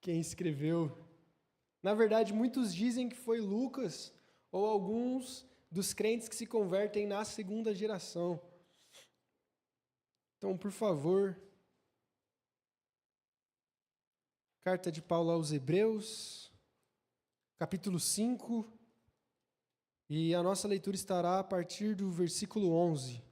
quem escreveu. Na verdade, muitos dizem que foi Lucas ou alguns dos crentes que se convertem na segunda geração. Então, por favor, carta de Paulo aos Hebreus, capítulo 5, e a nossa leitura estará a partir do versículo 11.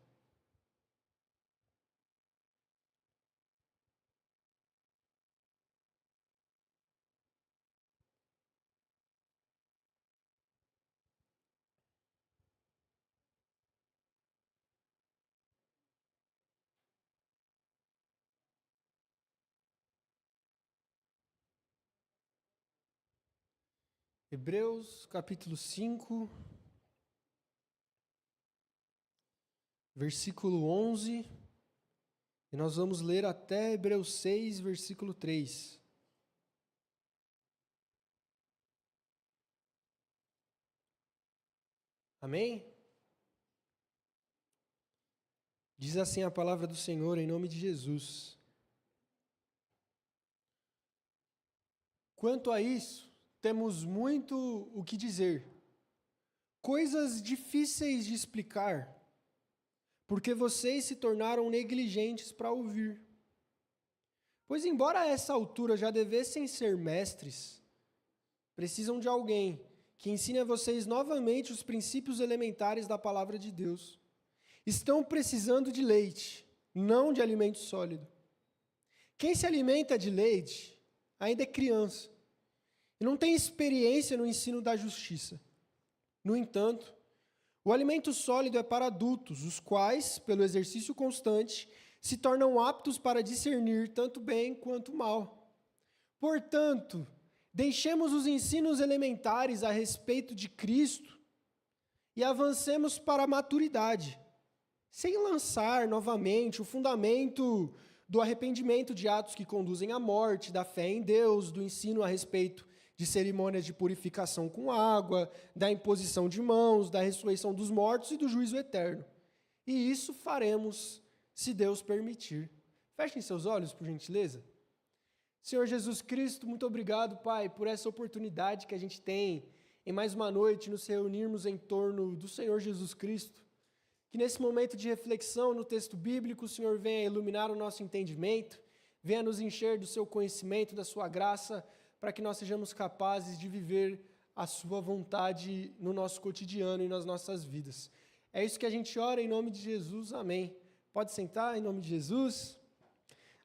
Hebreus, capítulo 5, versículo 11, e nós vamos ler até Hebreus 6, versículo 3. Amém? Diz assim a palavra do Senhor em nome de Jesus. Quanto a isso, temos muito o que dizer, coisas difíceis de explicar, porque vocês se tornaram negligentes para ouvir. Pois, embora a essa altura já devessem ser mestres, precisam de alguém que ensine a vocês novamente os princípios elementares da palavra de Deus. Estão precisando de leite, não de alimento sólido. Quem se alimenta de leite ainda é criança e não tem experiência no ensino da justiça. No entanto, o alimento sólido é para adultos, os quais, pelo exercício constante, se tornam aptos para discernir tanto bem quanto mal. Portanto, deixemos os ensinos elementares a respeito de Cristo e avancemos para a maturidade, sem lançar novamente o fundamento do arrependimento de atos que conduzem à morte, da fé em Deus, do ensino a respeito de cerimônias de purificação com água, da imposição de mãos, da ressurreição dos mortos e do juízo eterno. E isso faremos, se Deus permitir. Fechem seus olhos, por gentileza. Senhor Jesus Cristo, muito obrigado, Pai, por essa oportunidade que a gente tem em mais uma noite nos reunirmos em torno do Senhor Jesus Cristo. Que nesse momento de reflexão no texto bíblico, o Senhor venha iluminar o nosso entendimento, venha nos encher do seu conhecimento, da sua graça, para que nós sejamos capazes de viver a sua vontade no nosso cotidiano e nas nossas vidas. É isso que a gente ora em nome de Jesus, amém. Pode sentar em nome de Jesus.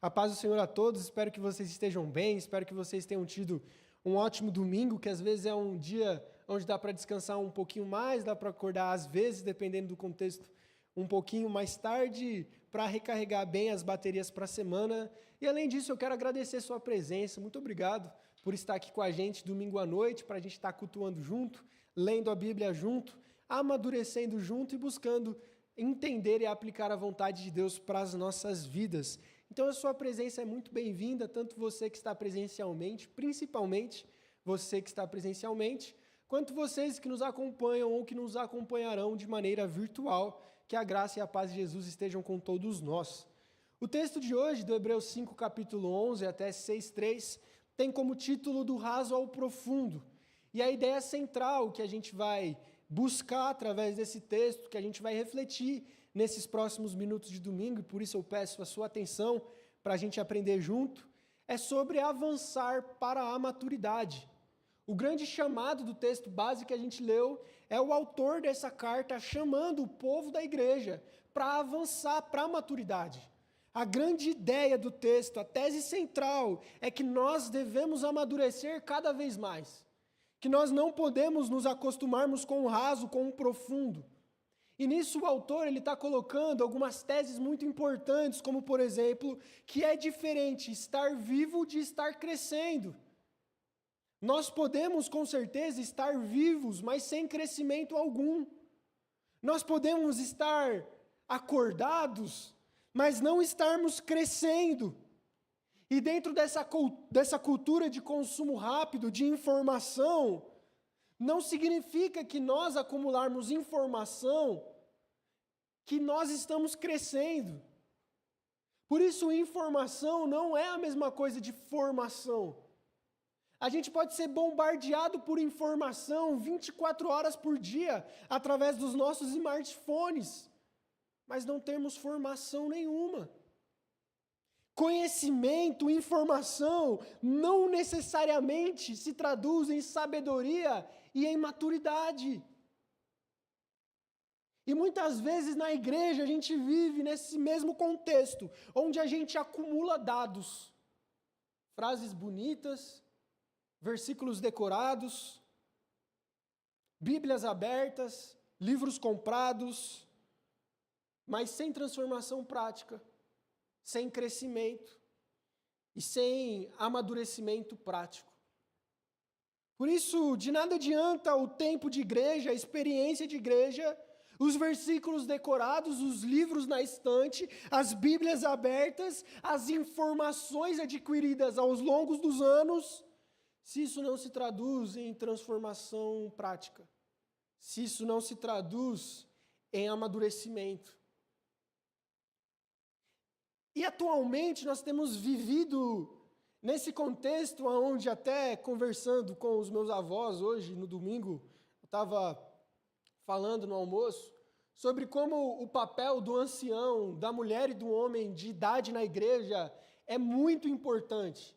A paz do Senhor a todos, espero que vocês estejam bem, espero que vocês tenham tido um ótimo domingo, que às vezes é um dia onde dá para descansar um pouquinho mais, dá para acordar às vezes, dependendo do contexto, um pouquinho mais tarde, para recarregar bem as baterias para a semana. E além disso, eu quero agradecer sua presença, muito obrigado por estar aqui com a gente domingo à noite, para a gente estar cultuando junto, lendo a Bíblia junto, amadurecendo junto e buscando entender e aplicar a vontade de Deus para as nossas vidas. Então a sua presença é muito bem-vinda, tanto você que está presencialmente, principalmente você que está presencialmente, quanto vocês que nos acompanham ou que nos acompanharão de maneira virtual, que a graça e a paz de Jesus estejam com todos nós. O texto de hoje, do Hebreus 5, capítulo 11 até 6:3, tem como título do raso ao profundo. E a ideia central que a gente vai buscar através desse texto, que a gente vai refletir nesses próximos minutos de domingo, e por isso eu peço a sua atenção para a gente aprender junto, é sobre avançar para a maturidade. O grande chamado do texto base que a gente leu é o autor dessa carta chamando o povo da igreja para avançar para a maturidade. A grande ideia do texto, a tese central, é que nós devemos amadurecer cada vez mais. Que nós não podemos nos acostumarmos com o raso, com o profundo. E nisso o autor está colocando algumas teses muito importantes, como por exemplo, que é diferente estar vivo de estar crescendo. Nós podemos com certeza estar vivos, mas sem crescimento algum. Nós podemos estar acordados, mas não estarmos crescendo. E dentro dessa cultura de consumo rápido, de informação, não significa que nós acumularmos informação, que nós estamos crescendo. Por isso, informação não é a mesma coisa de formação. A gente pode ser bombardeado por informação 24 horas por dia através dos nossos smartphones, mas não temos formação nenhuma. Conhecimento, informação, não necessariamente se traduz em sabedoria e em maturidade. E muitas vezes na igreja a gente vive nesse mesmo contexto, onde a gente acumula dados, frases bonitas, versículos decorados, Bíblias abertas, livros comprados, mas sem transformação prática, sem crescimento e sem amadurecimento prático. Por isso, de nada adianta o tempo de igreja, a experiência de igreja, os versículos decorados, os livros na estante, as Bíblias abertas, as informações adquiridas aos longos dos anos, se isso não se traduz em transformação prática, se isso não se traduz em amadurecimento. E atualmente nós temos vivido nesse contexto onde, até conversando com os meus avós hoje, no domingo, eu estava falando no almoço, sobre como o papel do ancião, da mulher e do homem de idade na igreja é muito importante.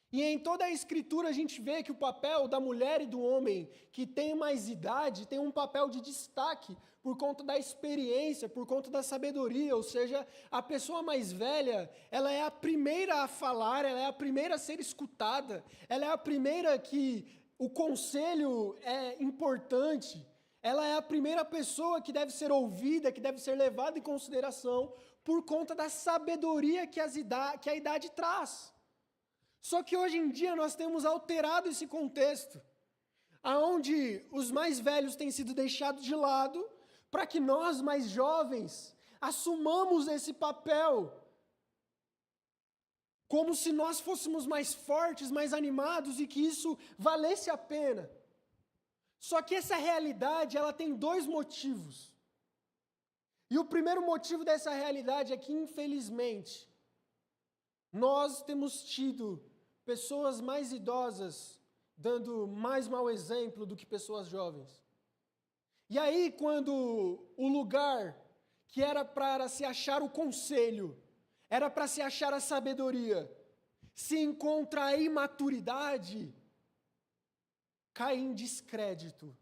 E em toda a Escritura a gente vê que o papel da mulher e do homem que tem mais idade tem um papel de destaque por conta da experiência, por conta da sabedoria, ou seja, a pessoa mais velha, ela é a primeira a falar, ela é a primeira a ser escutada, ela é a primeira que o conselho é importante, ela é a primeira pessoa que deve ser ouvida, que deve ser levada em consideração por conta da sabedoria que a idade traz. Só que hoje em dia nós temos alterado esse contexto, aonde os mais velhos têm sido deixados de lado, para que nós, mais jovens, assumamos esse papel, como se nós fôssemos mais fortes, mais animados e que isso valesse a pena. Só que essa realidade, ela tem dois motivos. E o primeiro motivo dessa realidade é que, infelizmente, nós temos tido pessoas mais idosas dando mais mau exemplo do que pessoas jovens. E aí, quando o lugar que era para se achar o conselho, era para se achar a sabedoria, se encontra a imaturidade, cai em descrédito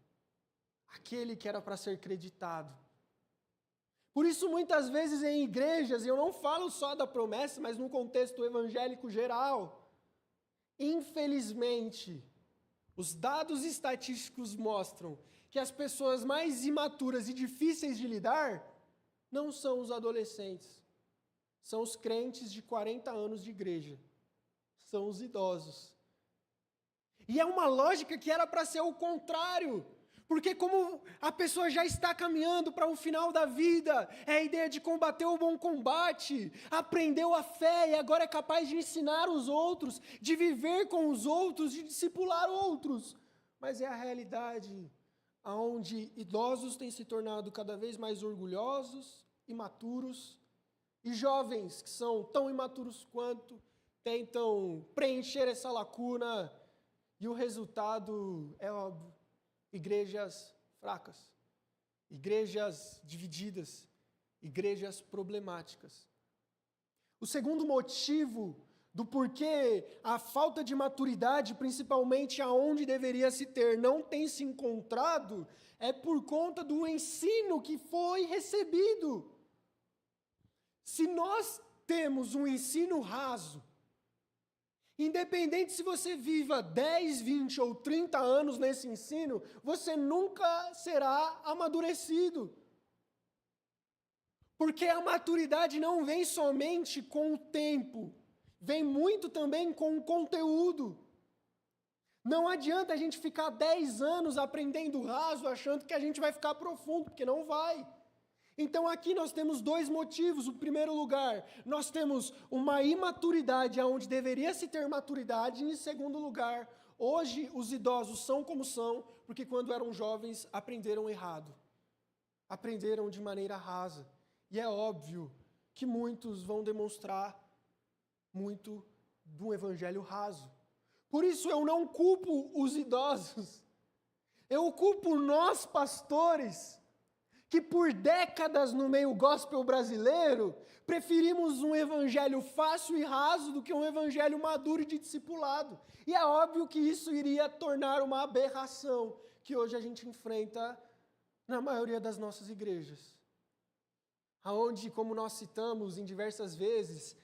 aquele que era para ser creditado. Por isso, muitas vezes em igrejas, e eu não falo só da promessa, mas no contexto evangélico geral, infelizmente, os dados estatísticos mostram que as pessoas mais imaturas e difíceis de lidar não são os adolescentes, são os crentes de 40 anos de igreja, são os idosos. E é uma lógica que era para ser o contrário. Porque como a pessoa já está caminhando para o final da vida, é a ideia de combater o bom combate, aprendeu a fé e agora é capaz de ensinar os outros, de viver com os outros, de discipular outros. Mas é a realidade onde idosos têm se tornado cada vez mais orgulhosos, imaturos, e jovens que são tão imaturos quanto tentam preencher essa lacuna, e o resultado é óbvio. Igrejas fracas, igrejas divididas, igrejas problemáticas. O segundo motivo do porquê a falta de maturidade, principalmente aonde deveria se ter, não tem se encontrado, é por conta do ensino que foi recebido. Se nós temos um ensino raso, independente se você viva 10, 20 ou 30 anos nesse ensino, você nunca será amadurecido. Porque a maturidade não vem somente com o tempo, vem muito também com o conteúdo. Não adianta a gente ficar 10 anos aprendendo raso, achando que a gente vai ficar profundo, porque não vai. Então aqui nós temos dois motivos. O primeiro lugar, nós temos uma imaturidade onde deveria se ter maturidade. E em segundo lugar, hoje os idosos são como são, porque quando eram jovens aprenderam errado. Aprenderam de maneira rasa. E é óbvio que muitos vão demonstrar muito do evangelho raso. Por isso eu não culpo os idosos. Eu culpo nós, pastores, que por décadas no meio gospel brasileiro, preferimos um evangelho fácil e raso do que um evangelho maduro e de discipulado. E é óbvio que isso iria tornar uma aberração que hoje a gente enfrenta na maioria das nossas igrejas. Aonde, como nós citamos em diversas vezes,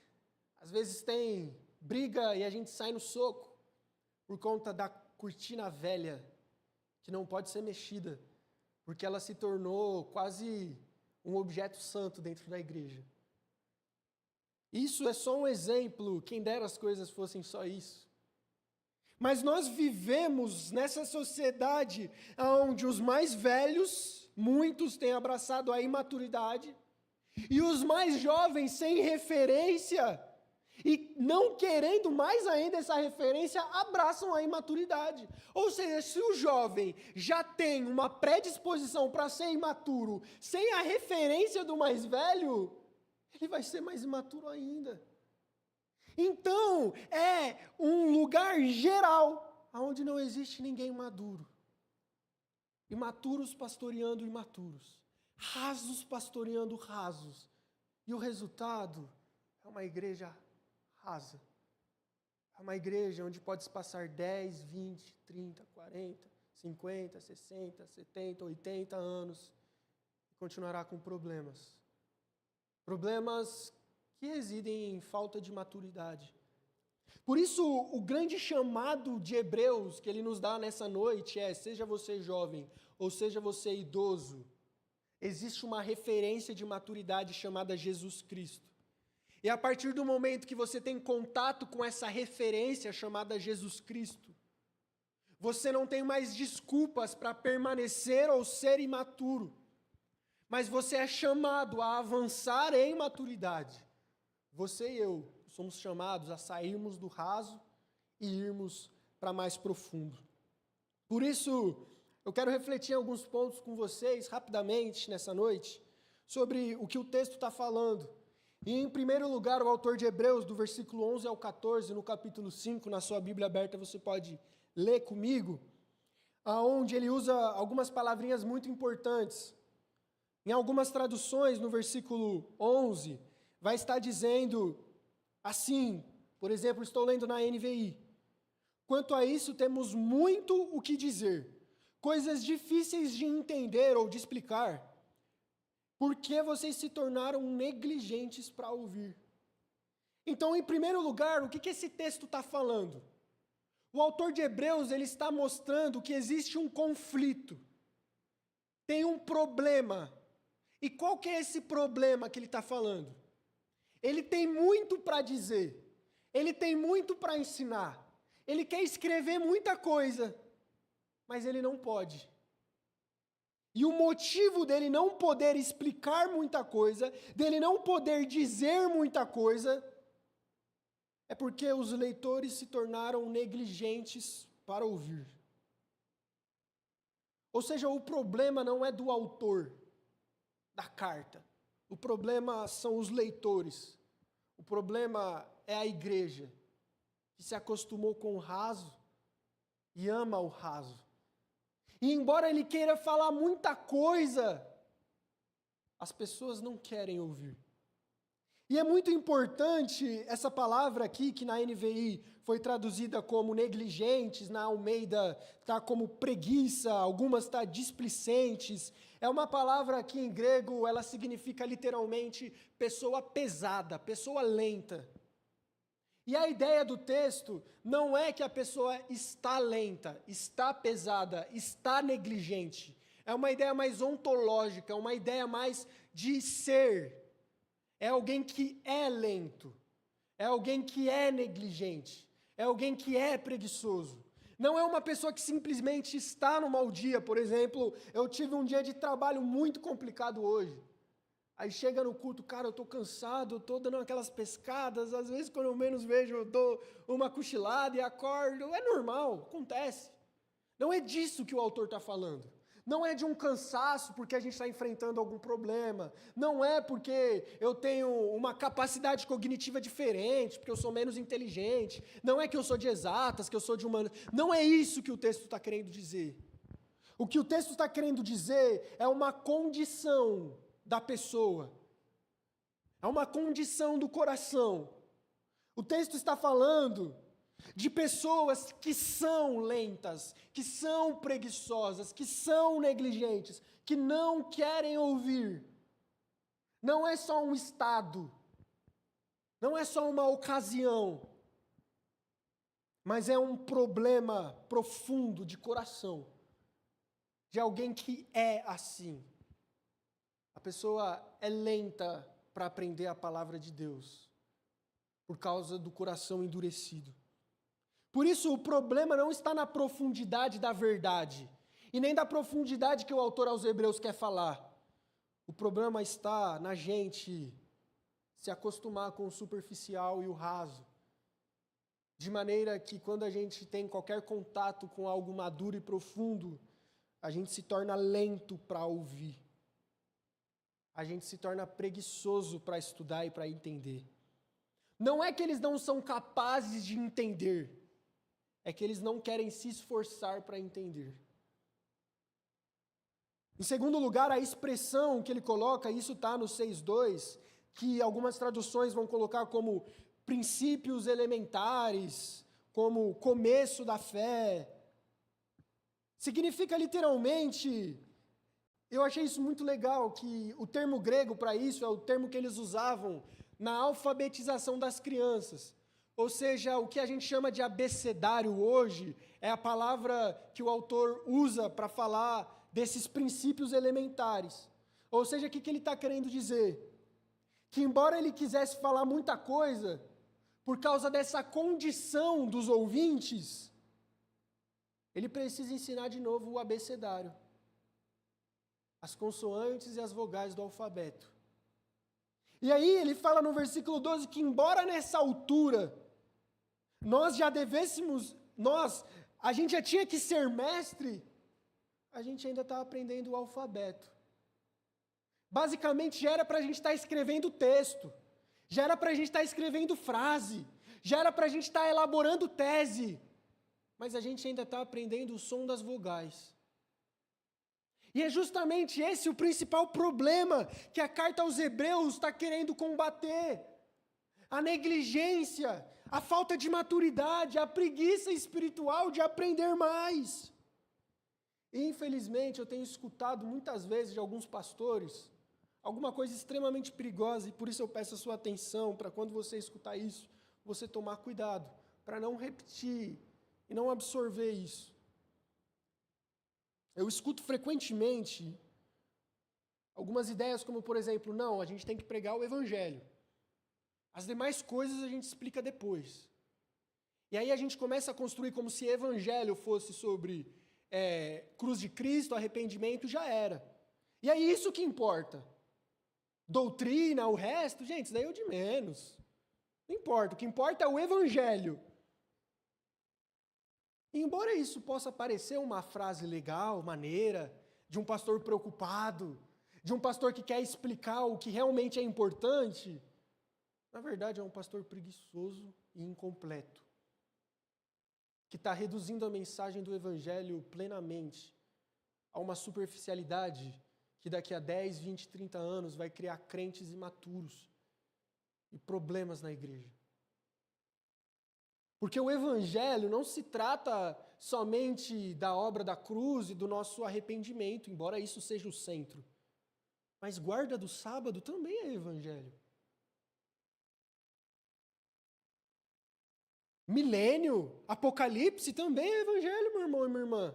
às vezes tem briga e a gente sai no soco por conta da cortina velha, que não pode ser mexida, porque ela se tornou quase um objeto santo dentro da igreja. Isso é só um exemplo, quem dera as coisas fossem só isso. Mas nós vivemos nessa sociedade onde os mais velhos, muitos têm abraçado a imaturidade, e os mais jovens, sem referência, e não querendo mais ainda essa referência, abraçam a imaturidade. Ou seja, se o jovem já tem uma predisposição para ser imaturo, sem a referência do mais velho, ele vai ser mais imaturo ainda. Então, é um lugar geral, onde não existe ninguém maduro. Imaturos pastoreando imaturos. Rasos pastoreando rasos. E o resultado é uma igreja rasa. É uma igreja onde pode se passar 10, 20, 30, 40, 50, 60, 70, 80 anos e continuará com problemas. Problemas que residem em falta de maturidade. Por isso, o grande chamado de Hebreus que ele nos dá nessa noite é: seja você jovem ou seja você idoso, existe uma referência de maturidade chamada Jesus Cristo. E a partir do momento que você tem contato com essa referência chamada Jesus Cristo, você não tem mais desculpas para permanecer ou ser imaturo, mas você é chamado a avançar em maturidade. Você e eu somos chamados a sairmos do raso e irmos para mais profundo. Por isso, eu quero refletir em alguns pontos com vocês, rapidamente, nessa noite, sobre o que o texto está falando. E, em primeiro lugar, o autor de Hebreus, do versículo 11 ao 14, no capítulo 5, na sua Bíblia aberta, você pode ler comigo, aonde ele usa algumas palavrinhas muito importantes. Em algumas traduções, no versículo 11, vai estar dizendo assim, por exemplo, estou lendo na NVI: quanto a isso, temos muito o que dizer, coisas difíceis de entender ou de explicar, porque vocês se tornaram negligentes para ouvir. Então, em primeiro lugar, o que esse texto está falando? O autor de Hebreus, ele está mostrando que existe um conflito, tem um problema. E qual que é esse problema que ele está falando? Ele tem muito para dizer, ele tem muito para ensinar, ele quer escrever muita coisa, mas ele não pode. E o motivo dele não poder explicar muita coisa, dele não poder dizer muita coisa, é porque os leitores se tornaram negligentes para ouvir. Ou seja, o problema não é do autor da carta. O problema são os leitores. O problema é a igreja, que se acostumou com o raso e ama o raso. E embora ele queira falar muita coisa, as pessoas não querem ouvir. E é muito importante essa palavra aqui, que na NVI foi traduzida como negligentes, na Almeida está como preguiça, algumas está displicentes. É uma palavra que em grego ela significa literalmente pessoa pesada, pessoa lenta. E a ideia do texto não é que a pessoa está lenta, está pesada, está negligente. É uma ideia mais ontológica, é uma ideia mais de ser. É alguém que é lento, é alguém que é negligente, é alguém que é preguiçoso. Não é uma pessoa que simplesmente está no mau dia. Por exemplo, eu tive um dia de trabalho muito complicado hoje. Aí chega no culto, cara, eu estou cansado, eu estou dando aquelas pescadas, às vezes quando eu menos vejo eu dou uma cochilada e acordo, é normal, acontece. Não é disso que o autor está falando. Não é de um cansaço porque a gente está enfrentando algum problema. Não é porque eu tenho uma capacidade cognitiva diferente, porque eu sou menos inteligente. Não é que eu sou de exatas, que eu sou de humanas. Não é isso que o texto está querendo dizer. O que o texto está querendo dizer é uma condição da pessoa. É uma condição do coração. O texto está falando de pessoas que são lentas, que são preguiçosas, que são negligentes, que não querem ouvir. Não é só um estado, não é só uma ocasião, mas é um problema profundo de coração, de alguém que é assim. A pessoa é lenta para aprender a palavra de Deus, por causa do coração endurecido. Por isso, o problema não está na profundidade da verdade, e nem da profundidade que o autor aos Hebreus quer falar. O problema está na gente se acostumar com o superficial e o raso, de maneira que quando a gente tem qualquer contato com algo maduro e profundo, a gente se torna lento para ouvir. A gente se torna preguiçoso para estudar e para entender. Não é que eles não são capazes de entender, é que eles não querem se esforçar para entender. Em segundo lugar, a expressão que ele coloca, isso está no 6.2, que algumas traduções vão colocar como princípios elementares, como começo da fé. Significa literalmente, eu achei isso muito legal, que o termo grego para isso é o termo que eles usavam na alfabetização das crianças. Ou seja, o que a gente chama de abecedário hoje é a palavra que o autor usa para falar desses princípios elementares. Ou seja, o que ele está querendo dizer? Que embora ele quisesse falar muita coisa, por causa dessa condição dos ouvintes, ele precisa ensinar de novo o abecedário. As consoantes e as vogais do alfabeto. E aí ele fala no versículo 12 que embora nessa altura nós já devêssemos, a gente já tinha que ser mestre, a gente ainda está aprendendo o alfabeto. Basicamente já era para a gente estar escrevendo texto, já era para a gente estar escrevendo frase, já era para a gente estar elaborando tese, mas a gente ainda está aprendendo o som das vogais. E é justamente esse o principal problema que a carta aos Hebreus está querendo combater. A negligência, a falta de maturidade, a preguiça espiritual de aprender mais. E, infelizmente, eu tenho escutado muitas vezes de alguns pastores alguma coisa extremamente perigosa, e por isso eu peço a sua atenção para quando você escutar isso, você tomar cuidado, para não repetir e não absorver isso. Eu escuto frequentemente algumas ideias como, por exemplo, não, a gente tem que pregar o evangelho. As demais coisas a gente explica depois. E aí a gente começa a construir como se evangelho fosse sobre cruz de Cristo, arrependimento, já era. E é isso que importa. Doutrina, o resto, gente, isso daí é o de menos. Não importa, o que importa é o evangelho. E embora isso possa parecer uma frase legal, maneira, de um pastor preocupado, de um pastor que quer explicar o que realmente é importante, na verdade é um pastor preguiçoso e incompleto, que está reduzindo a mensagem do evangelho plenamente a uma superficialidade que daqui a 10, 20, 30 anos vai criar crentes imaturos e problemas na igreja. Porque o evangelho não se trata somente da obra da cruz e do nosso arrependimento, embora isso seja o centro. Mas guarda do sábado também é evangelho. Milênio, Apocalipse também é evangelho, meu irmão e minha irmã.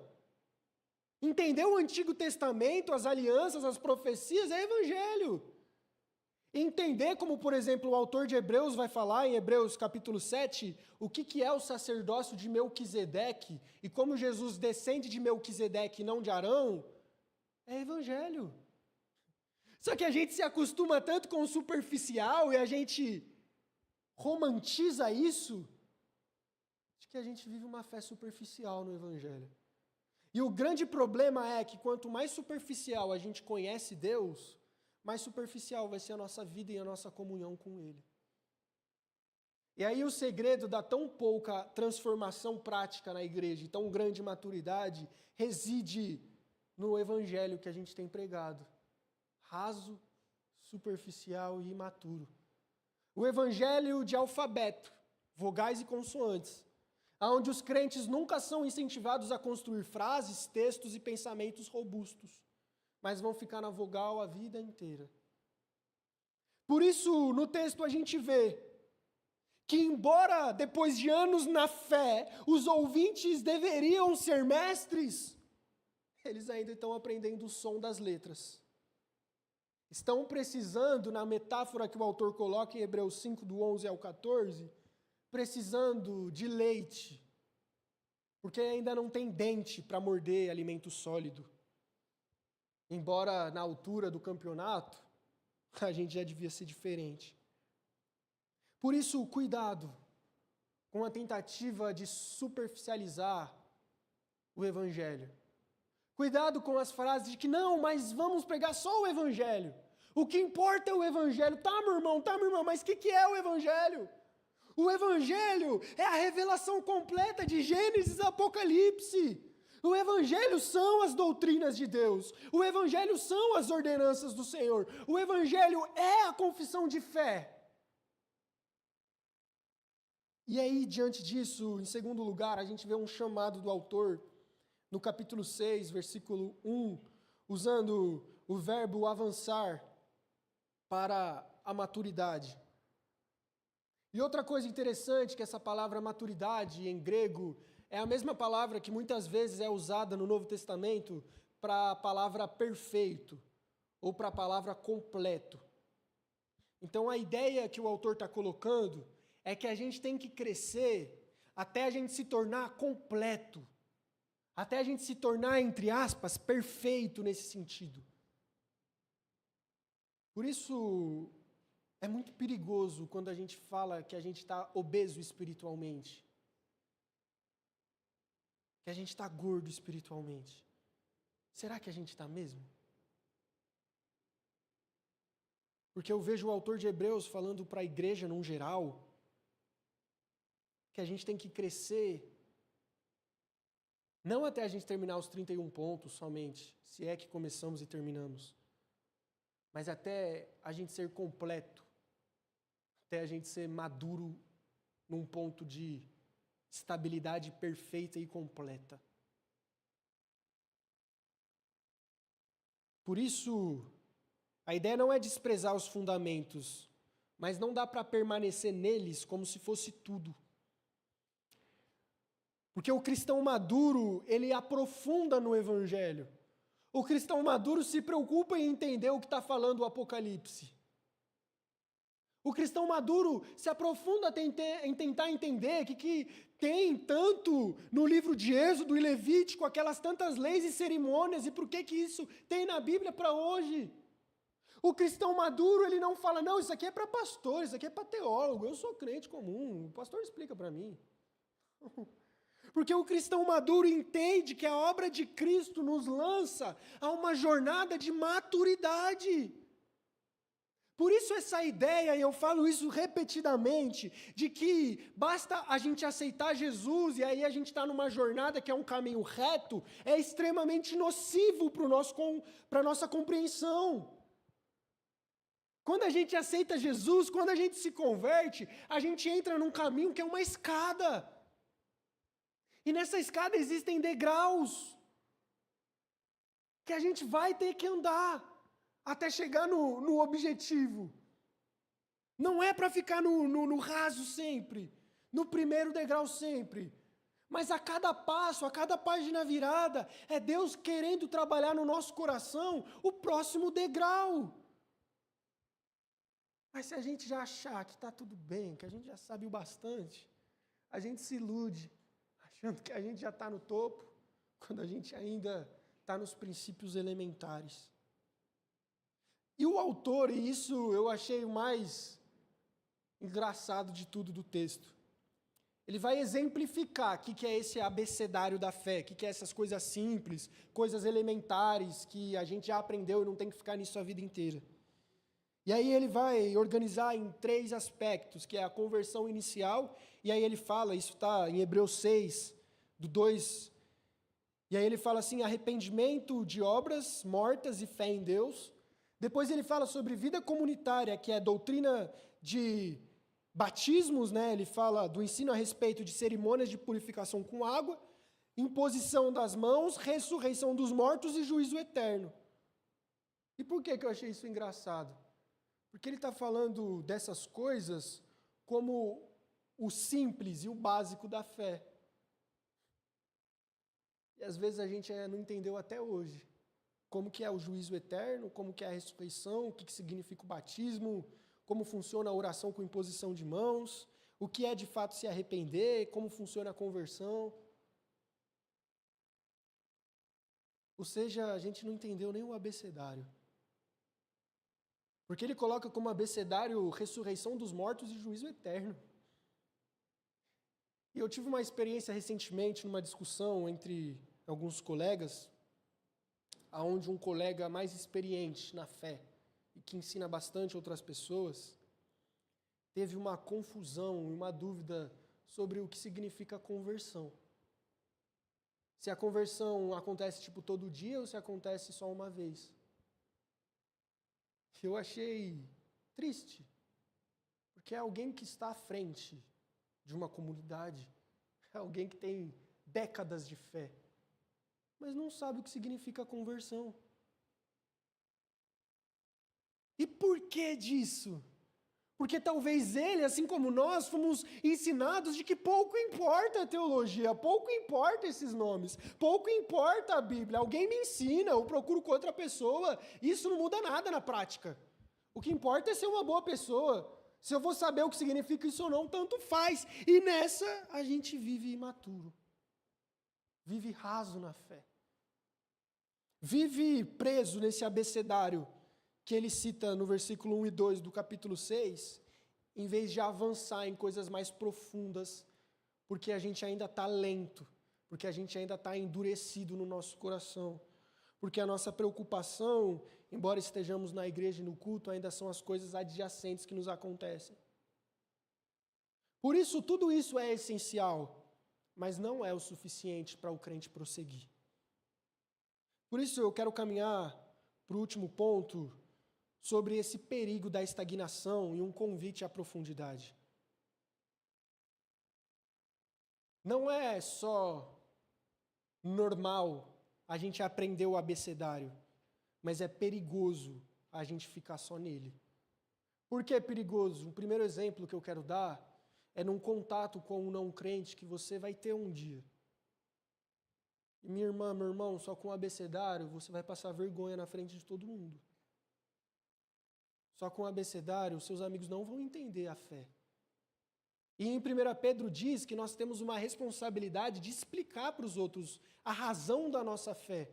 Entender o Antigo Testamento, as alianças, as profecias, é evangelho. Entender como, por exemplo, o autor de Hebreus vai falar em Hebreus capítulo 7, o que é o sacerdócio de Melquisedeque e como Jesus descende de Melquisedeque e não de Arão, é evangelho. Só que a gente se acostuma tanto com o superficial e a gente romantiza isso, de que a gente vive uma fé superficial no evangelho. E o grande problema é que quanto mais superficial a gente conhece Deus, mais superficial vai ser a nossa vida e a nossa comunhão com Ele. E aí o segredo da tão pouca transformação prática na igreja e tão grande maturidade reside no evangelho que a gente tem pregado. Raso, superficial e imaturo. O evangelho de alfabeto, vogais e consoantes, onde os crentes nunca são incentivados a construir frases, textos e pensamentos robustos, mas vão ficar na vogal a vida inteira. Por isso, no texto a gente vê que, embora depois de anos na fé, os ouvintes deveriam ser mestres, eles ainda estão aprendendo o som das letras. Estão precisando, na metáfora que o autor coloca em Hebreus 5, do 11 ao 14, precisando de leite, porque ainda não tem dente para morder alimento sólido. Embora na altura do campeonato, a gente já devia ser diferente. Por isso, cuidado com a tentativa de superficializar o evangelho. Cuidado com as frases de que não, mas vamos pregar só o evangelho. O que importa é o evangelho. Tá, meu irmão, mas o que é o evangelho? O evangelho é a revelação completa de Gênesis a Apocalipse. O evangelho são as doutrinas de Deus. O evangelho são as ordenanças do Senhor. O evangelho é a confissão de fé. E aí, diante disso, em segundo lugar, a gente vê um chamado do autor, no capítulo 6, versículo 1, usando o verbo avançar para a maturidade. E outra coisa interessante, que essa palavra maturidade, em grego, é a mesma palavra que muitas vezes é usada no Novo Testamento para a palavra perfeito, ou para a palavra completo. Então, a ideia que o autor está colocando é que a gente tem que crescer até a gente se tornar completo, até a gente se tornar, entre aspas, perfeito nesse sentido. Por isso, é muito perigoso quando a gente fala que a gente está obeso espiritualmente, que a gente está gordo espiritualmente. Será que a gente está mesmo? Porque eu vejo o autor de Hebreus falando para a igreja num geral, que a gente tem que crescer, não até a gente terminar os 31 pontos somente, se é que começamos e terminamos, mas até a gente ser completo, até a gente ser maduro num ponto de estabilidade perfeita e completa. Por isso, a ideia não é desprezar os fundamentos, mas não dá para permanecer neles como se fosse tudo. Porque o cristão maduro, ele aprofunda no evangelho. O cristão maduro se preocupa em entender o que está falando o Apocalipse. O cristão maduro se aprofunda em tentar entender que tem tanto no livro de Êxodo e Levítico, aquelas tantas leis e cerimônias, e por que isso tem na Bíblia para hoje. O cristão maduro, ele não fala, não, isso aqui é para pastor, isso aqui é para teólogo, eu sou crente comum, o pastor explica para mim. Porque o cristão maduro entende que a obra de Cristo nos lança a uma jornada de maturidade. Por isso essa ideia, e eu falo isso repetidamente, de que basta a gente aceitar Jesus e aí a gente está numa jornada que é um caminho reto, é extremamente nocivo para a nossa compreensão. Quando a gente aceita Jesus, quando a gente se converte, a gente entra num caminho que é uma escada. E nessa escada existem degraus que a gente vai ter que andar até chegar no objetivo. Não é para ficar no raso sempre, no primeiro degrau sempre. Mas a cada passo, a cada página virada, é Deus querendo trabalhar no nosso coração o próximo degrau. Mas se a gente já achar que está tudo bem, que a gente já sabe o bastante, a gente se ilude, achando que a gente já está no topo, quando a gente ainda está nos princípios elementares. E o autor, e isso eu achei o mais engraçado de tudo do texto, Ele vai exemplificar o que é esse abecedário da fé, o que é essas coisas simples, coisas elementares que a gente já aprendeu e não tem que ficar nisso a vida inteira. E aí ele vai organizar em 3 aspectos, que é a conversão inicial, e aí ele fala, isso está em Hebreus 6, do 2, e aí ele fala assim, arrependimento de obras mortas e fé em Deus. Depois ele fala sobre vida comunitária, que é doutrina de batismos, né? Ele fala do ensino a respeito de cerimônias de purificação com água, imposição das mãos, ressurreição dos mortos e juízo eterno. E por que eu achei isso engraçado? Porque ele está falando dessas coisas como o simples e o básico da fé. E às vezes a gente não entendeu até hoje como que é o juízo eterno, como que é a ressurreição, o que significa o batismo, como funciona a oração com imposição de mãos, o que é de fato se arrepender, como funciona a conversão. Ou seja, a gente não entendeu nem o abecedário. Porque ele coloca como abecedário ressurreição dos mortos e juízo eterno. E eu tive uma experiência recentemente numa discussão entre alguns colegas, onde um colega mais experiente na fé e que ensina bastante outras pessoas, teve uma confusão e uma dúvida sobre o que significa conversão. Se a conversão acontece todo dia ou se acontece só uma vez. Eu achei triste, porque é alguém que está à frente de uma comunidade, é alguém que tem décadas de fé, mas não sabe o que significa conversão. E por que disso? Porque talvez ele, assim como nós, fomos ensinados de que pouco importa a teologia, pouco importa esses nomes, pouco importa a Bíblia. Alguém me ensina, eu procuro com outra pessoa, isso não muda nada na prática. O que importa é ser uma boa pessoa. Se eu vou saber o que significa isso ou não, tanto faz. E nessa a gente vive imaturo, vive raso na fé, vive preso nesse abecedário que ele cita no versículo 1 e 2 do capítulo 6, em vez de avançar em coisas mais profundas, porque a gente ainda está lento, porque a gente ainda está endurecido no nosso coração, porque a nossa preocupação, embora estejamos na igreja e no culto, ainda são as coisas adjacentes que nos acontecem. Por isso, tudo isso é essencial, mas não é o suficiente para o crente prosseguir. Por isso, eu quero caminhar para o último ponto, sobre esse perigo da estagnação e um convite à profundidade. Não é só normal a gente aprender o abecedário, mas é perigoso a gente ficar só nele. Por que é perigoso? O primeiro exemplo que eu quero dar é num contato com um não crente que você vai ter um dia. E minha irmã, meu irmão, só com o abecedário você vai passar vergonha na frente de todo mundo. Só com o abecedário, seus amigos não vão entender a fé. E em 1 Pedro diz que nós temos uma responsabilidade de explicar para os outros a razão da nossa fé.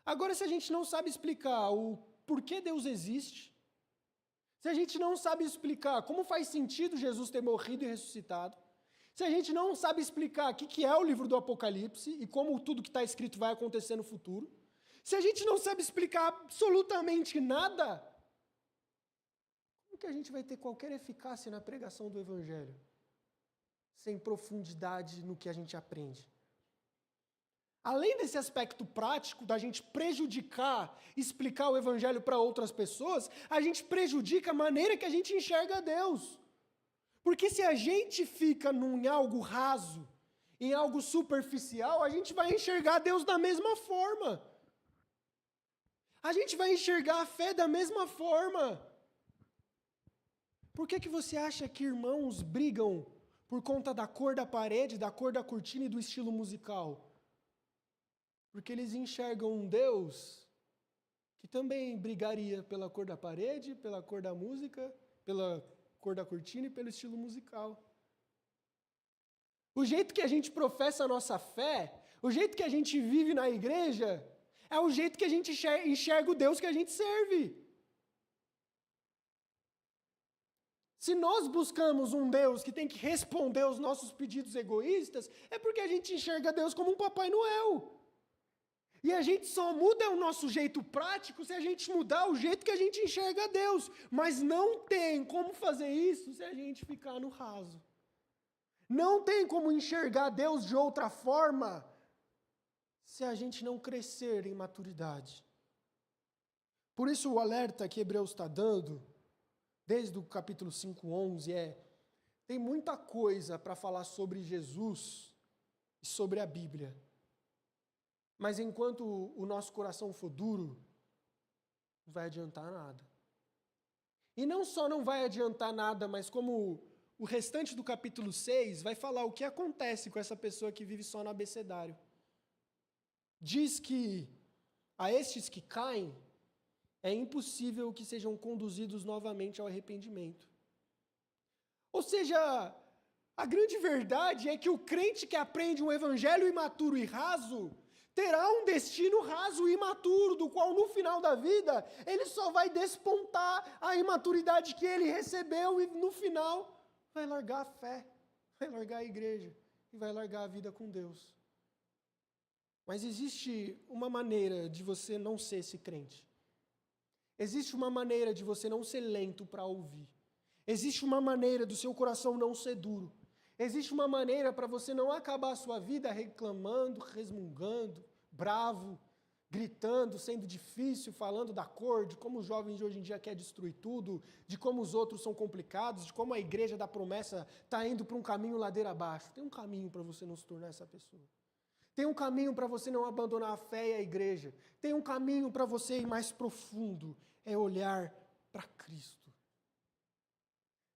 Agora, se a gente não sabe explicar o porquê Deus existe, se a gente não sabe explicar como faz sentido Jesus ter morrido e ressuscitado, se a gente não sabe explicar o que é o livro do Apocalipse e como tudo que está escrito vai acontecer no futuro, se a gente não sabe explicar absolutamente nada, que a gente vai ter qualquer eficácia na pregação do Evangelho, sem profundidade no que a gente aprende? Além desse aspecto prático da gente prejudicar, explicar o Evangelho para outras pessoas, a gente prejudica a maneira que a gente enxerga Deus. Porque se a gente fica em algo raso, em algo superficial, a gente vai enxergar Deus da mesma forma. A gente vai enxergar a fé da mesma forma. Por que você acha que irmãos brigam por conta da cor da parede, da cor da cortina e do estilo musical? Porque eles enxergam um Deus que também brigaria pela cor da parede, pela cor da música, pela cor da cortina e pelo estilo musical. O jeito que a gente professa a nossa fé, o jeito que a gente vive na igreja, é o jeito que a gente enxerga o Deus que a gente serve. Se nós buscamos um Deus que tem que responder aos nossos pedidos egoístas, é porque a gente enxerga Deus como um Papai Noel. E a gente só muda o nosso jeito prático se a gente mudar o jeito que a gente enxerga Deus. Mas não tem como fazer isso se a gente ficar no raso. Não tem como enxergar Deus de outra forma se a gente não crescer em maturidade. Por isso o alerta que Hebreus está dando, desde o capítulo 5:11, tem muita coisa para falar sobre Jesus e sobre a Bíblia. Mas enquanto o nosso coração for duro, não vai adiantar nada. E não só não vai adiantar nada, mas como o restante do capítulo 6 vai falar o que acontece com essa pessoa que vive só no abecedário. Diz que a estes que caem, é impossível que sejam conduzidos novamente ao arrependimento. Ou seja, a grande verdade é que o crente que aprende um evangelho imaturo e raso terá um destino raso e imaturo, do qual no final da vida ele só vai despontar a imaturidade que ele recebeu e no final vai largar a fé, vai largar a igreja e vai largar a vida com Deus. Mas existe uma maneira de você não ser esse crente. Existe uma maneira de você não ser lento para ouvir. Existe uma maneira do seu coração não ser duro. Existe uma maneira para você não acabar a sua vida reclamando, resmungando, bravo, gritando, sendo difícil, falando da cor, de como os jovens de hoje em dia querem destruir tudo, de como os outros são complicados, de como a igreja da promessa está indo para um caminho ladeira abaixo. Tem um caminho para você não se tornar essa pessoa. Tem um caminho para você não abandonar a fé e a igreja. Tem um caminho para você ir mais profundo, é olhar para Cristo.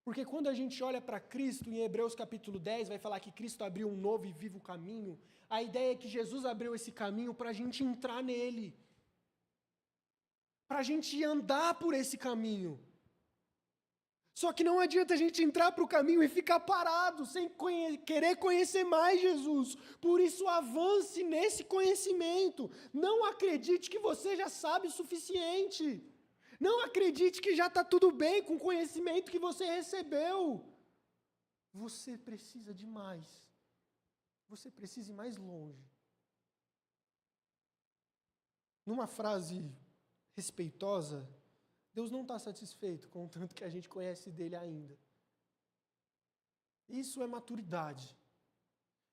Porque quando a gente olha para Cristo, em Hebreus capítulo 10, vai falar que Cristo abriu um novo e vivo caminho. A ideia é que Jesus abriu esse caminho para a gente entrar nele. Para a gente andar por esse caminho. Só que não adianta a gente entrar para o caminho e ficar parado, sem querer conhecer mais Jesus. Por isso, avance nesse conhecimento. Não acredite que você já sabe o suficiente. Não acredite que já está tudo bem com o conhecimento que você recebeu. Você precisa de mais. Você precisa ir mais longe. Numa frase respeitosa, Deus não está satisfeito com o tanto que a gente conhece dele ainda. Isso é maturidade.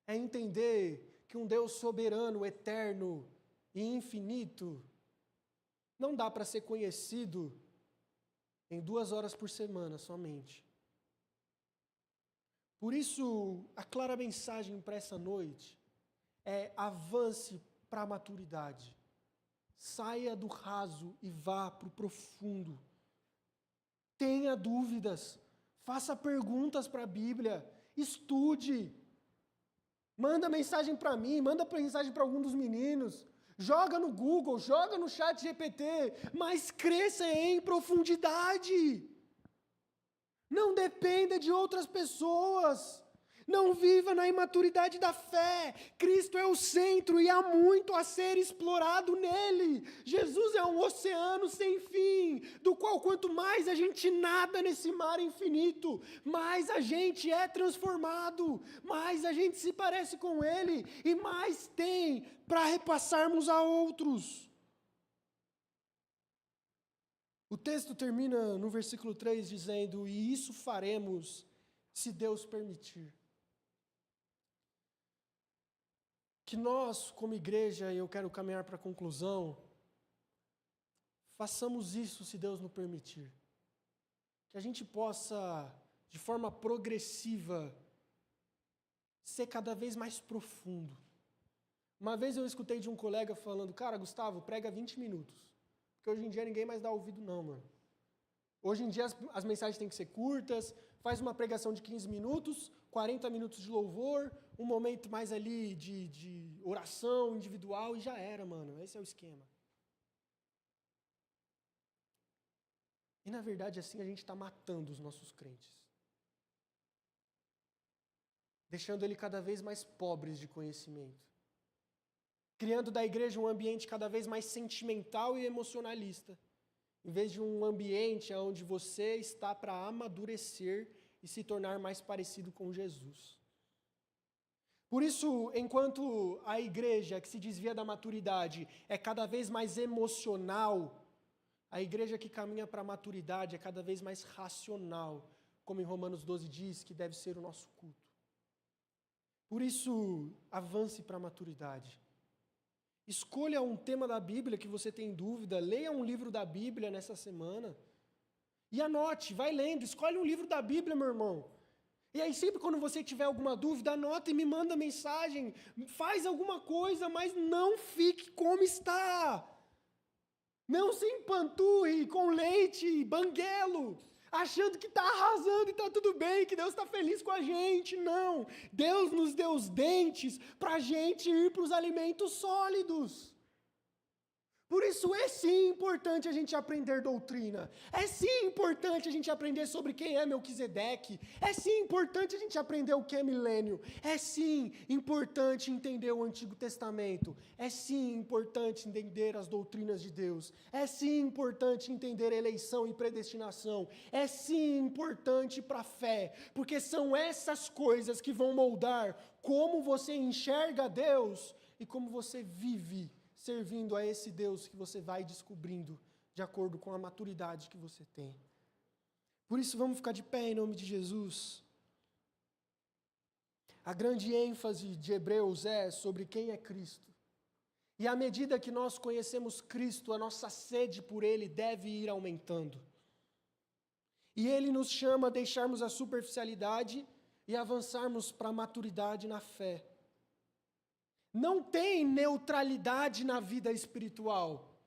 É entender que um Deus soberano, eterno e infinito não dá para ser conhecido em 2 horas por semana somente. Por isso, a clara mensagem para essa noite é: avance para a maturidade. Saia do raso e vá para o profundo. Tenha dúvidas. Faça perguntas para a Bíblia. Estude. Manda mensagem para mim, manda mensagem para algum dos meninos. Joga no Google, joga no chat GPT, mas cresça em profundidade. Não dependa de outras pessoas. Não viva na imaturidade da fé. Cristo é o centro e há muito a ser explorado nele. Jesus é um oceano sem fim, do qual quanto mais a gente nada nesse mar infinito, mais a gente é transformado, mais a gente se parece com ele e mais tem para repassarmos a outros. O texto termina no versículo 3 dizendo: e isso faremos se Deus permitir. Que nós, como igreja, e eu quero caminhar para a conclusão, façamos isso se Deus nos permitir. Que a gente possa, de forma progressiva, ser cada vez mais profundo. Uma vez eu escutei de um colega falando: cara, Gustavo, prega 20 minutos. Porque hoje em dia ninguém mais dá ouvido não, mano. Hoje em dia as mensagens têm que ser curtas, faz uma pregação de 15 minutos, 40 minutos de louvor, um momento mais ali de oração individual e já era, mano. Esse é o esquema. E na verdade assim a gente está matando os nossos crentes. Deixando ele cada vez mais pobres de conhecimento. Criando da igreja um ambiente cada vez mais sentimental e emocionalista. em vez de um ambiente onde você está para amadurecer e se tornar mais parecido com Jesus. Por isso, enquanto a igreja que se desvia da maturidade é cada vez mais emocional, a igreja que caminha para a maturidade é cada vez mais racional, como em Romanos 12 diz que deve ser o nosso culto. Por isso, avance para a maturidade. Escolha um tema da Bíblia que você tem dúvida, leia um livro da Bíblia nessa semana e anote, vai lendo, escolhe um livro da Bíblia, meu irmão. E aí sempre quando você tiver alguma dúvida, anota e me manda mensagem, faz alguma coisa, mas não fique como está. Não se empanturre com leite e banguelo, achando que está arrasando e está tudo bem, que Deus está feliz com a gente. Não, Deus nos deu os dentes para a gente ir para os alimentos sólidos. Por isso é sim importante a gente aprender doutrina, é sim importante a gente aprender sobre quem é Melquisedeque, é sim importante a gente aprender o que é milênio, é sim importante entender o Antigo Testamento, é sim importante entender as doutrinas de Deus, é sim importante entender eleição e predestinação, é sim importante para a fé, porque são essas coisas que vão moldar como você enxerga Deus e como você vive servindo a esse Deus que você vai descobrindo de acordo com a maturidade que você tem. Por isso, vamos ficar de pé em nome de Jesus. A grande ênfase de Hebreus é sobre quem é Cristo. E à medida que nós conhecemos Cristo, a nossa sede por Ele deve ir aumentando. E Ele nos chama a deixarmos a superficialidade e avançarmos para a maturidade na fé. Não tem neutralidade na vida espiritual.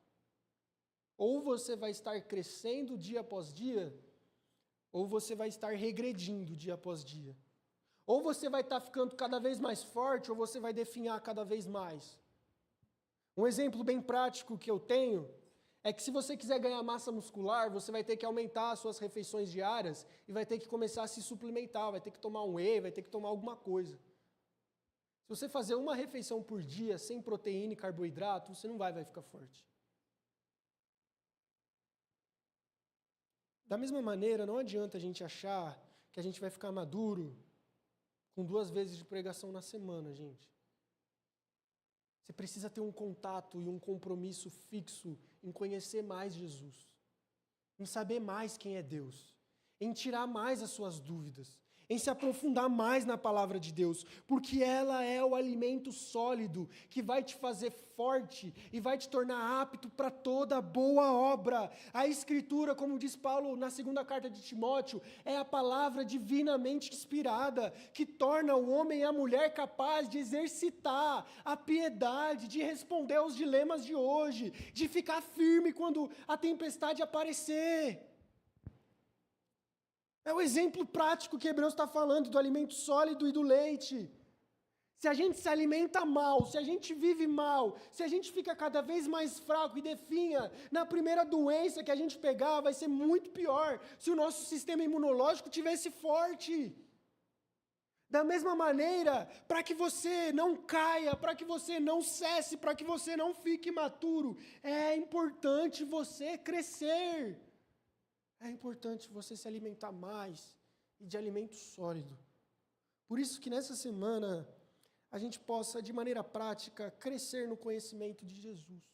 Ou você vai estar crescendo dia após dia, ou você vai estar regredindo dia após dia. Ou você vai estar ficando cada vez mais forte, ou você vai definhar cada vez mais. Um exemplo bem prático que eu tenho é que se você quiser ganhar massa muscular, você vai ter que aumentar as suas refeições diárias e vai ter que começar a se suplementar, vai ter que tomar um whey, vai ter que tomar alguma coisa. Se você fazer uma refeição por dia, sem proteína e carboidrato, você não vai ficar forte. Da mesma maneira, não adianta a gente achar que a gente vai ficar maduro com 2 vezes de pregação na semana, gente. Você precisa ter um contato e um compromisso fixo em conhecer mais Jesus, em saber mais quem é Deus, em tirar mais as suas dúvidas, em se aprofundar mais na palavra de Deus, porque ela é o alimento sólido que vai te fazer forte e vai te tornar apto para toda boa obra. A Escritura, como diz Paulo na 2ª carta de Timóteo, é a palavra divinamente inspirada que torna o homem e a mulher capaz de exercitar a piedade, de responder aos dilemas de hoje, de ficar firme quando a tempestade aparecer. É o exemplo prático que Hebreus está falando do alimento sólido e do leite. Se a gente se alimenta mal, se a gente vive mal, se a gente fica cada vez mais fraco e definha, na primeira doença que a gente pegar vai ser muito pior se o nosso sistema imunológico tivesse forte. Da mesma maneira, para que você não caia, para que você não cesse, para que você não fique imaturo, é importante você crescer. É importante você se alimentar mais e de alimento sólido. Por isso que nessa semana a gente possa, de maneira prática, crescer no conhecimento de Jesus.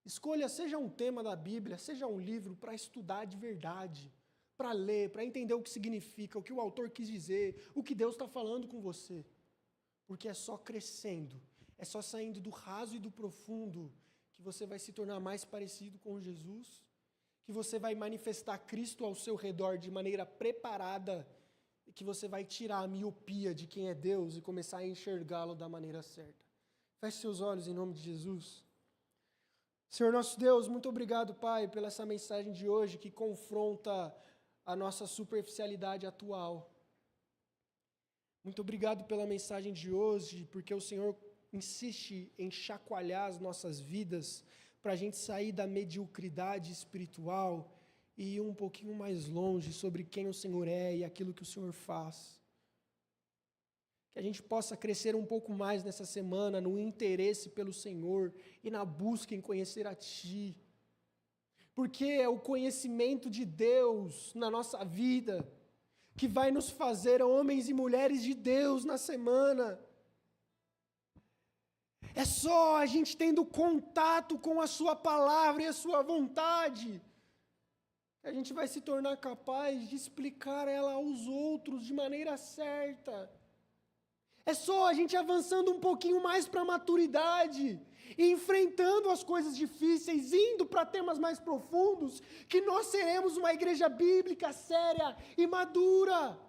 Escolha, seja um tema da Bíblia, seja um livro para estudar de verdade, para ler, para entender o que significa, o que o autor quis dizer, o que Deus está falando com você. Porque é só crescendo, é só saindo do raso e do profundo que você vai se tornar mais parecido com Jesus, que você vai manifestar Cristo ao seu redor de maneira preparada e que você vai tirar a miopia de quem é Deus e começar a enxergá-lo da maneira certa. Feche seus olhos em nome de Jesus. Senhor nosso Deus, muito obrigado, Pai, pela essa mensagem de hoje que confronta a nossa superficialidade atual. Muito obrigado pela mensagem de hoje, porque o Senhor insiste em chacoalhar as nossas vidas para a gente sair da mediocridade espiritual e ir um pouquinho mais longe sobre quem o Senhor é e aquilo que o Senhor faz. Que a gente possa crescer um pouco mais nessa semana no interesse pelo Senhor e na busca em conhecer a Ti. porque é o conhecimento de Deus na nossa vida que vai nos fazer homens e mulheres de Deus na semana. É só a gente tendo contato com a sua palavra e a sua vontade que a gente vai se tornar capaz de explicar ela aos outros de maneira certa. É só a gente avançando um pouquinho mais para a maturidade, e enfrentando as coisas difíceis, indo para temas mais profundos, que nós seremos uma igreja bíblica séria e madura.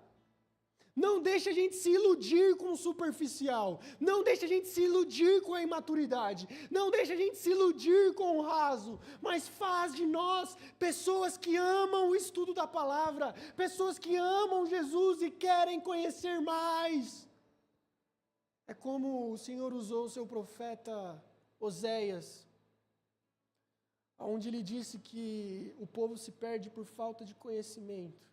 Não deixe a gente se iludir com o superficial. Não deixe a gente se iludir com a imaturidade. Não deixe a gente se iludir com o raso. Mas faz de nós pessoas que amam o estudo da palavra. Pessoas que amam Jesus e querem conhecer mais. É como o Senhor usou o seu profeta Oséias, onde ele disse que o povo se perde por falta de conhecimento.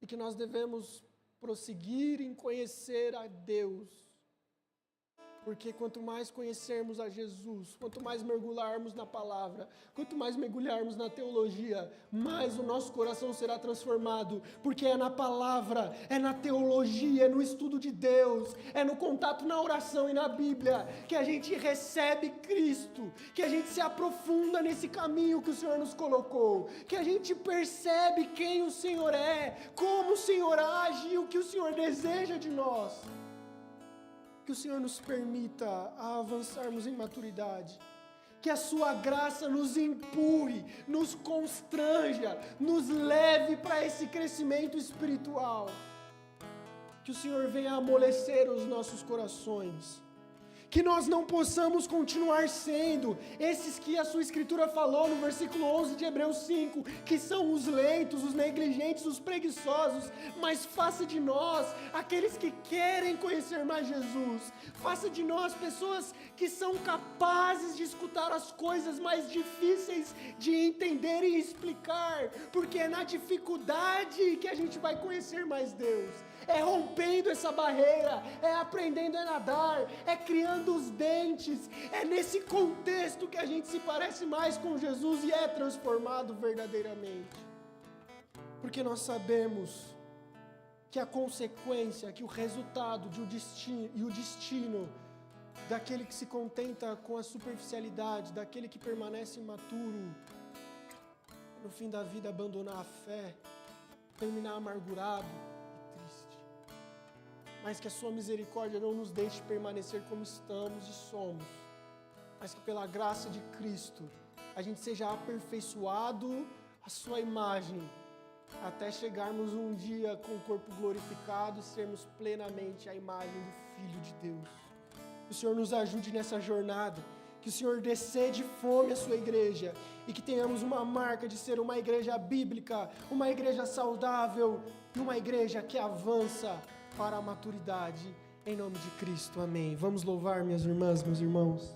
E que nós devemos prosseguir em conhecer a Deus, porque quanto mais conhecermos a Jesus, quanto mais mergulharmos na palavra, quanto mais mergulharmos na teologia, mais o nosso coração será transformado, porque é na palavra, é na teologia, é no estudo de Deus, é no contato na oração e na Bíblia, que a gente recebe Cristo, que a gente se aprofunda nesse caminho que o Senhor nos colocou, que a gente percebe quem o Senhor é, como o Senhor age e o que o Senhor deseja de nós. Que o Senhor nos permita avançarmos em maturidade, que a sua graça nos empurre, nos constranja, nos leve para esse crescimento espiritual, que o Senhor venha amolecer os nossos corações, que nós não possamos continuar sendo esses que a sua Escritura falou no versículo 11 de Hebreus 5, que são os lentos, os negligentes, os preguiçosos, mas faça de nós aqueles que querem conhecer mais Jesus, faça de nós pessoas que são capazes de escutar as coisas mais difíceis de entender e explicar, porque é na dificuldade que a gente vai conhecer mais Deus. É rompendo essa barreira, é aprendendo a nadar, é criando os dentes, é nesse contexto que a gente se parece mais com Jesus e é transformado verdadeiramente. Porque nós sabemos que a consequência, que o resultado e o destino daquele que se contenta com a superficialidade, daquele que permanece imaturo, no fim da vida abandonar a fé, terminar amargurado, mas que a sua misericórdia não nos deixe permanecer como estamos e somos, mas que pela graça de Cristo a gente seja aperfeiçoado à sua imagem, até chegarmos um dia com o corpo glorificado e sermos plenamente a imagem do Filho de Deus. Que o Senhor nos ajude nessa jornada, que o Senhor dê sede e fome à sua igreja e que tenhamos uma marca de ser uma igreja bíblica, uma igreja saudável e uma igreja que avança para a maturidade, em nome de Cristo, amém. Vamos louvar, minhas irmãs, meus irmãos.